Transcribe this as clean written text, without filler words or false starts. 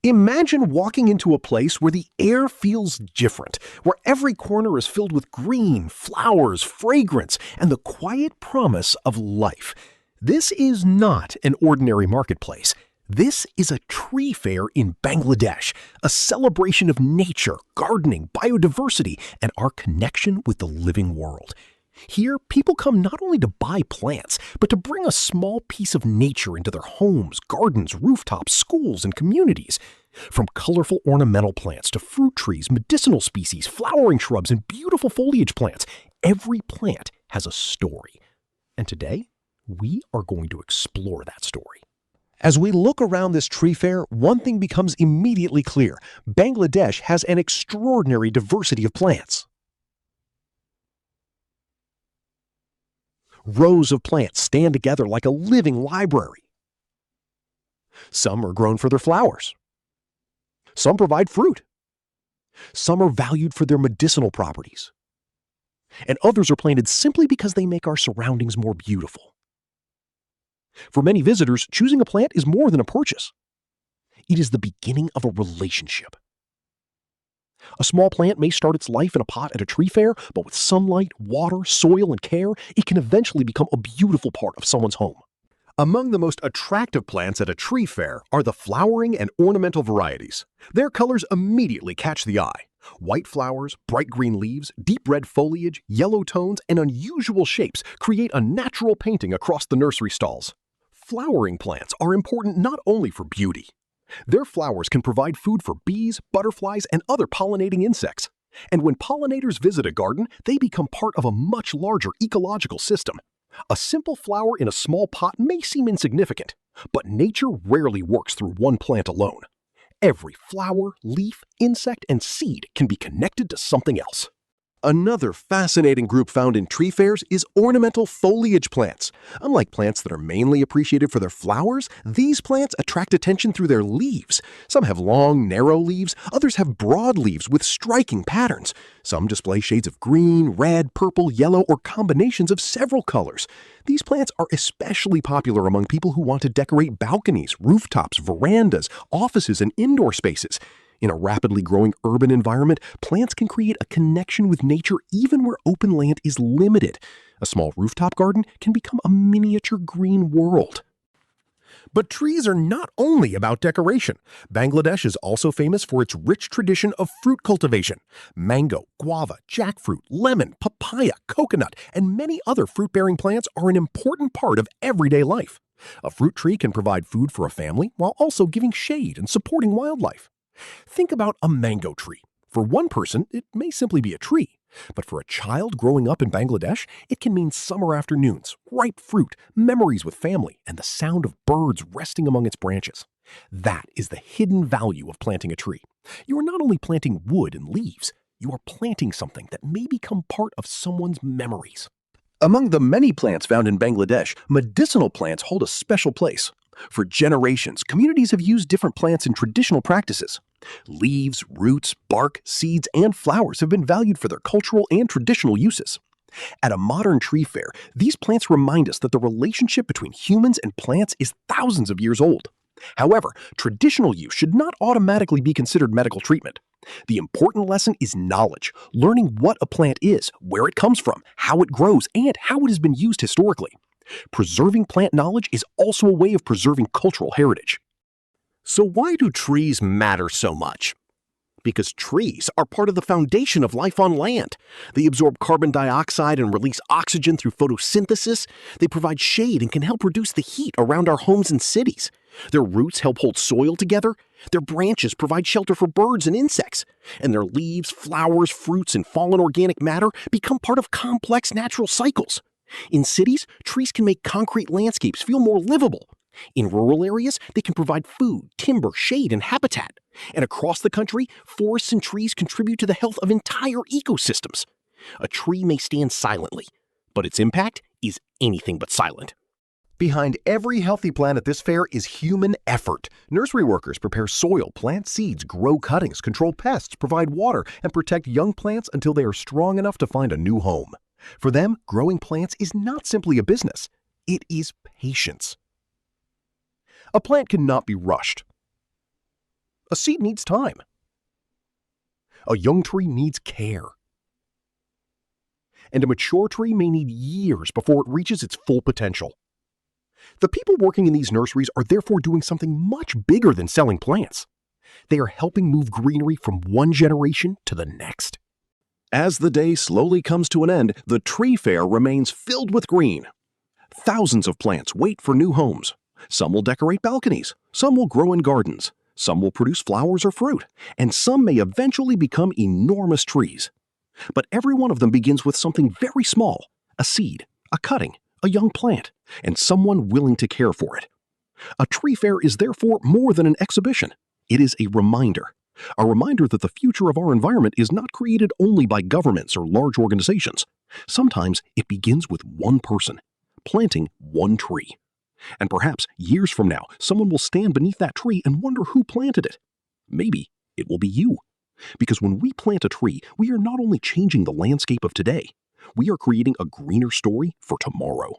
Imagine walking into a place where the air feels different, where every corner is filled with green, flowers, fragrance, and the quiet promise of life. This is not an ordinary marketplace. This is a tree fair in Bangladesh, a celebration of nature, gardening, biodiversity, and our connection with the living world. Here, people come not only to buy plants, but to bring a small piece of nature into their homes, gardens, rooftops, schools, and communities. From colorful ornamental plants to fruit trees, medicinal species, flowering shrubs, and beautiful foliage plants, every plant has a story. And today, we are going to explore that story. As we look around this tree fair, one thing becomes immediately clear. Bangladesh has an extraordinary diversity of plants. Rows of plants stand together like a living library. Some are grown for their flowers. Some provide fruit. Some are valued for their medicinal properties. And others are planted simply because they make our surroundings more beautiful. For many visitors, choosing a plant is more than a purchase. It is the beginning of a relationship. A small plant may start its life in a pot at a tree fair, but with sunlight, water, soil, and care, it can eventually become a beautiful part of someone's home. Among the most attractive plants at a tree fair are the flowering and ornamental varieties. Their colors immediately catch the eye. White flowers, bright green leaves, deep red foliage, yellow tones, and unusual shapes create a natural painting across the nursery stalls. Flowering plants are important not only for beauty. Their flowers can provide food for bees, butterflies, and other pollinating insects. And when pollinators visit a garden, they become part of a much larger ecological system. A simple flower in a small pot may seem insignificant, but nature rarely works through one plant alone. Every flower, leaf, insect, and seed can be connected to something else. Another fascinating group found in tree fairs is ornamental foliage plants. Unlike plants that are mainly appreciated for their flowers, these plants attract attention through their leaves. Some have long, narrow leaves, others have broad leaves with striking patterns. Some display shades of green, red, purple, yellow, or combinations of several colors. These plants are especially popular among people who want to decorate balconies, rooftops, verandas, offices, and indoor spaces. In a rapidly growing urban environment, plants can create a connection with nature even where open land is limited. A small rooftop garden can become a miniature green world. But trees are not only about decoration. Bangladesh is also famous for its rich tradition of fruit cultivation. Mango, guava, jackfruit, lemon, papaya, coconut, and many other fruit-bearing plants are an important part of everyday life. A fruit tree can provide food for a family while also giving shade and supporting wildlife. Think about a mango tree. For one person, it may simply be a tree. But for a child growing up in Bangladesh, it can mean summer afternoons, ripe fruit, memories with family, and the sound of birds resting among its branches. That is the hidden value of planting a tree. You are not only planting wood and leaves, you are planting something that may become part of someone's memories. Among the many plants found in Bangladesh, medicinal plants hold a special place. For generations, communities have used different plants in traditional practices. Leaves, roots, bark, seeds, and flowers have been valued for their cultural and traditional uses. At a modern tree fair, these plants remind us that the relationship between humans and plants is thousands of years old. However, traditional use should not automatically be considered medical treatment. The important lesson is knowledge, learning what a plant is, where it comes from, how it grows, and how it has been used historically. Preserving plant knowledge is also a way of preserving cultural heritage. So why do trees matter so much? Because trees are part of the foundation of life on land. They absorb carbon dioxide and release oxygen through photosynthesis. They provide shade and can help reduce the heat around our homes and cities. Their roots help hold soil together. Their branches provide shelter for birds and insects. And their leaves, flowers, fruits, and fallen organic matter become part of complex natural cycles. In cities, trees can make concrete landscapes feel more livable. In rural areas, they can provide food, timber, shade, and habitat. And across the country, forests and trees contribute to the health of entire ecosystems. A tree may stand silently, but its impact is anything but silent. Behind every healthy plant at this fair is human effort. Nursery workers prepare soil, plant seeds, grow cuttings, control pests, provide water, and protect young plants until they are strong enough to find a new home. For them, growing plants is not simply a business. It is patience. A plant cannot be rushed. A seed needs time. A young tree needs care. And a mature tree may need years before it reaches its full potential. The people working in these nurseries are therefore doing something much bigger than selling plants. They are helping move greenery from one generation to the next. As the day slowly comes to an end, the tree fair remains filled with green. Thousands of plants wait for new homes. Some will decorate balconies, some will grow in gardens, some will produce flowers or fruit, and some may eventually become enormous trees. But every one of them begins with something very small: a seed, a cutting, a young plant, and someone willing to care for it. A tree fair is therefore more than an exhibition. It is a reminder that the future of our environment is not created only by governments or large organizations. Sometimes it begins with one person planting one tree. And perhaps years from now, someone will stand beneath that tree and wonder who planted it. Maybe it will be you. Because when we plant a tree, we are not only changing the landscape of today, we are creating a greener story for tomorrow.